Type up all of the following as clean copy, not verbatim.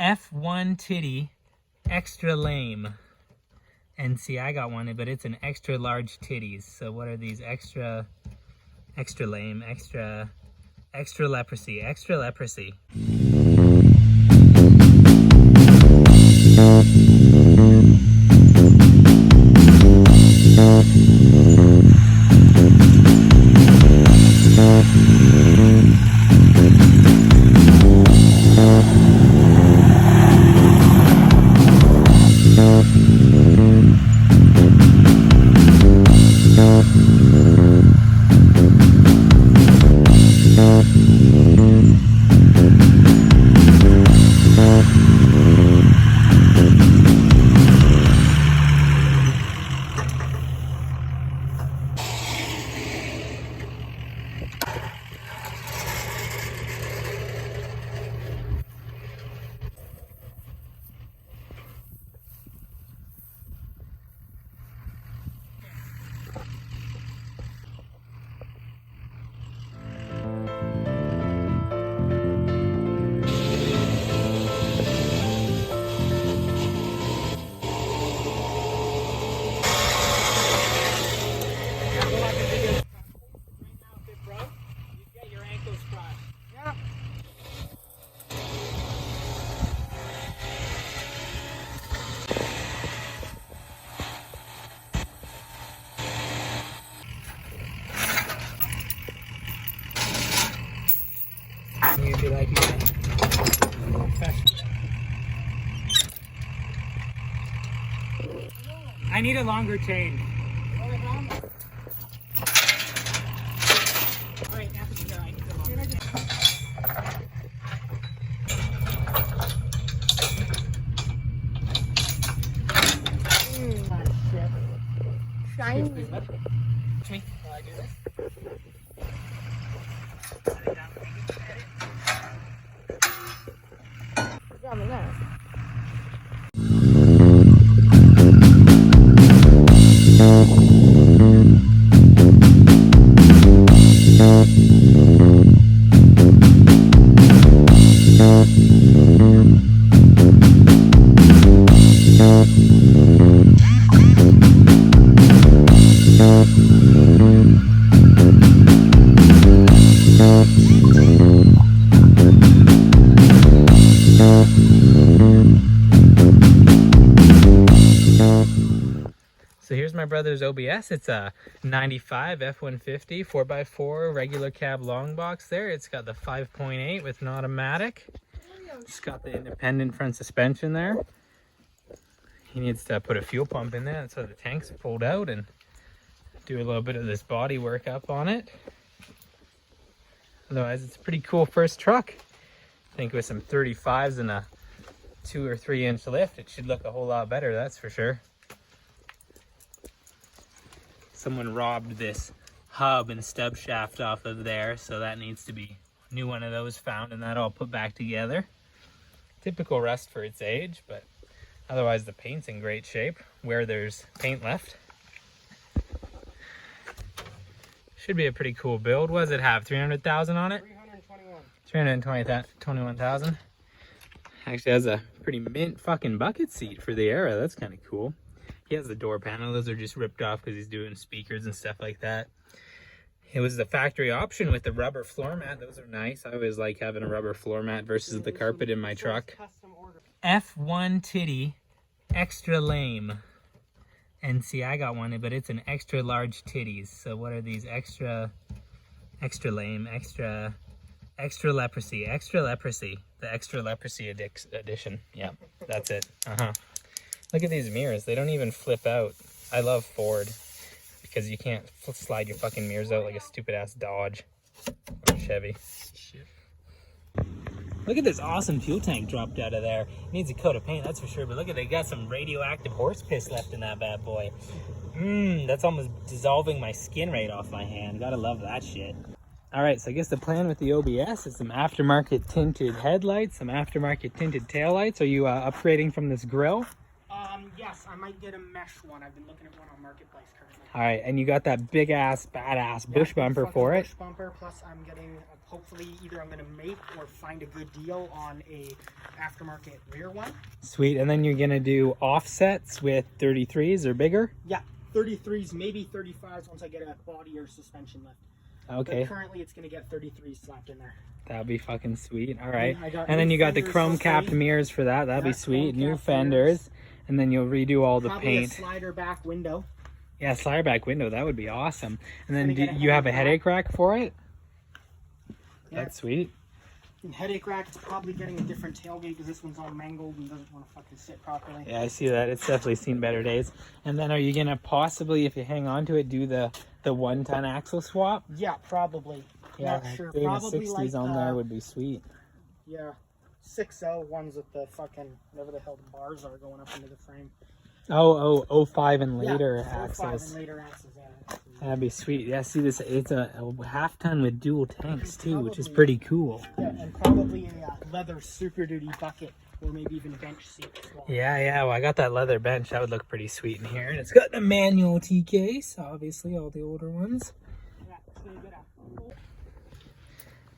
F1 titty, extra lame. And see, I got one, but it's an extra large titties. So what are these? Extra lame, extra leprosy, extra leprosy. You'd be like, I need a longer chain. Alright, now I need a longer chain. Shiny. While I do this. So here's my brother's OBS. It's a 95 F-150 4x4 regular cab long box there. It's got the 5.8 with an automatic. It's got the independent front suspension there. He needs to put a fuel pump in there so the tank's pulled out and do a little bit of this body work up on it. Otherwise, it's a pretty cool first truck. I think with some 35s and a 2 or 3 inch lift, it should look a whole lot better, that's for sure. Someone robbed this hub and stub shaft off of there, so that needs to be a new one of those found and that all put back together. Typical rust for its age, but otherwise the paint's in great shape where there's paint left. Should be a pretty cool build. What does it have? 300,000 on it? 321,000. Actually has a pretty mint fucking bucket seat for the era. That's kind of cool. He has the door panel. Those are just ripped off because he's doing speakers and stuff like that. It was the factory option with the rubber floor mat. Those are nice. I always like having a rubber floor mat versus the carpet in my truck. F1 titty, extra lame. And see, I got one, but it's an extra large titties. So what are these? Extra lame, extra leprosy, extra leprosy. The extra leprosy edition. Yeah, that's it. Look at these mirrors. They don't even flip out. I love Ford because you can't slide your fucking mirrors out like a stupid ass Dodge or Chevy. Shit. Look at this awesome fuel tank dropped out of there. It needs a coat of paint, that's for sure. But look at, they got some radioactive horse piss left in that bad boy. That's almost dissolving my skin right off my hand. Gotta love that shit. All right, so I guess the plan with the OBS is some aftermarket tinted headlights, some aftermarket tinted taillights. Are you upgrading from this grill? Yes, I might get a mesh one. I've been looking at one on Marketplace currently. All right, and you got that big ass, badass bush bumper for it. Bush bumper, plus I'm getting a hopefully either I'm going to make or find a good deal on a aftermarket rear one. Sweet. And then you're going to do offsets with 33s or bigger? Yeah, 33s, maybe 35s once I get a body or suspension lift. Okay. But currently it's going to get 33s slapped in there. That'd be fucking sweet. All right. And then you got the chrome capped mirrors for that. That'd be sweet. New fenders. And then you'll redo all the paint. A slider back window. Yeah, slider back window. That would be awesome. And then do you have a headache rack for it? Yeah. That's sweet. And headache rack is probably getting a different tailgate because this one's all mangled and doesn't want to fucking sit properly. Yeah, I see that. It's definitely seen better days. And then are you going to possibly, if you hang on to it, do the 1-ton axle swap? Yeah, probably. Yeah, not sure. doing Probably a 60s like on there would be sweet. Yeah, 6.0 ones with the fucking, whatever the hell the bars are going up into the frame. Oh, 05 and later yeah, axles. 05 and later axles, yeah. That'd be sweet. Yeah, see this, it's a half-ton with dual tanks too, which is pretty cool. Yeah, and probably a leather Super Duty bucket or maybe even bench seat as well. Yeah, well, I got that leather bench. That would look pretty sweet in here. And it's got the manual T-case, obviously, all the older ones. Yeah, so you gotta...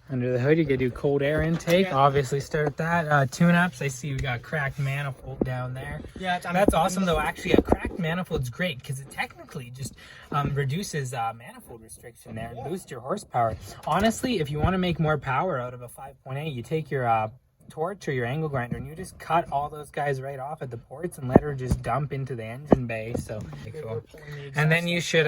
Under the hood, you can do cold air intake. Yeah. Obviously, start that. Tune-ups, I see we got cracked manifold down there. Yeah, that's awesome, though. Actually, a cracked manifold's great because it technically just reduces manifold restriction there and boosts your horsepower. Honestly, if you want to make more power out of a 5.8, you take your torch or your angle grinder and you just cut all those guys right off at the ports and let her just dump into the engine bay. So cool. And then you should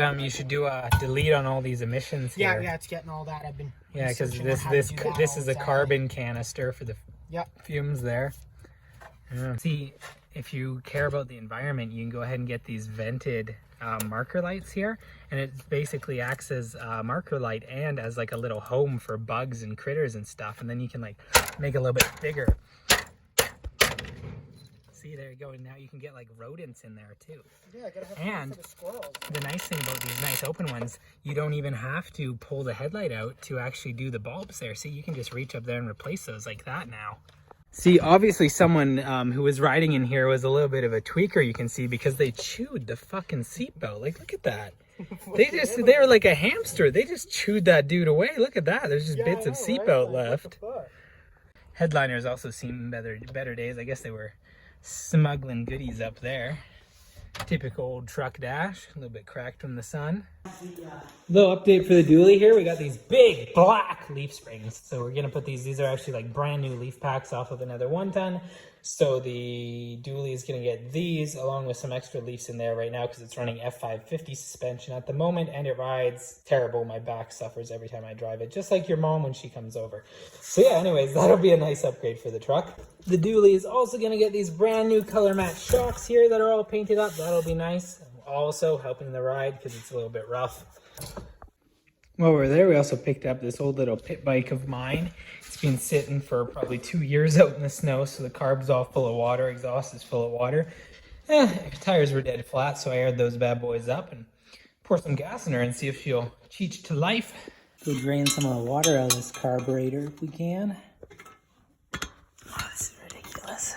do a delete on all these emissions here. Yeah, it's getting all that. I've been because this is a carbon canister for the fumes there. Yeah. See, if you care about the environment, you can go ahead and get these vented marker lights here, and it basically acts as a marker light and as like a little home for bugs and critters and stuff, and then you can like make it a little bit bigger. See, there you go, and now you can get like rodents in there too. Yeah, I gotta have and for the squirrels. The nice thing about these nice open ones, you don't even have to pull the headlight out to actually do the bulbs there. See, you can just reach up there and replace those like that now. See, obviously someone who was riding in here was a little bit of a tweaker, you can see, because they chewed the fucking seatbelt. Like, look at that. They were like a hamster. They just chewed that dude away. Look at that. There's just bits of seatbelt left. Headliners also seen better days. I guess they were smuggling goodies up there. Typical old truck dash, a little bit cracked from the sun. Little update for the dually here. We got these big black leaf springs. So we're gonna put these are actually like brand new leaf packs off of another 1-ton. So the dually is gonna get these along with some extra leaves in there right now because it's running F550 suspension at the moment and it rides terrible. My back suffers every time I drive it, just like your mom when she comes over. So yeah, anyways, that'll be a nice upgrade for the truck. The dually is also gonna get these brand new color match shocks here that are all painted up. That'll be nice. Also helping the ride because it's a little bit rough. While we're there, we also picked up this old little pit bike of mine. It's been sitting for probably 2 years out in the snow, so the carb's all full of water, exhaust is full of water. Tires were dead flat, so I aired those bad boys up and pour some gas in her and see if she'll cheech to life. Go drain some of the water out of this carburetor if we can. Oh, this is ridiculous.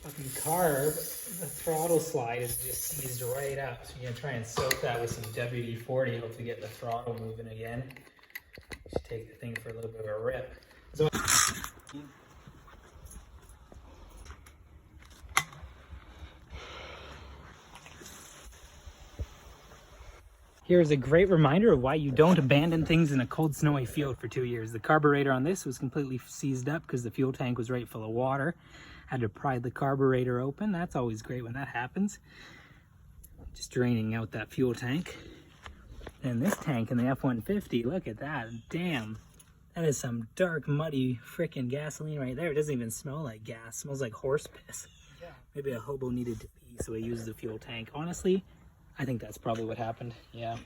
Fucking carb, the throttle slide is just seized right up, so you're gonna try and soak that with some WD-40, hopefully get the throttle moving again. Just take the thing for a little bit of a rip. So here's a great reminder of why you don't abandon things in a cold, snowy field for 2 years. The carburetor on this was completely seized up because the fuel tank was right full of water. Had to pry the carburetor open. That's always great when that happens. Just draining out that fuel tank. And this tank in the F-150, look at that. Damn. That is some dark, muddy frickin' gasoline right there. It doesn't even smell like gas. It smells like horse piss. Yeah. Maybe a hobo needed to pee, so he used the fuel tank. Honestly, I think that's probably what happened. Yeah.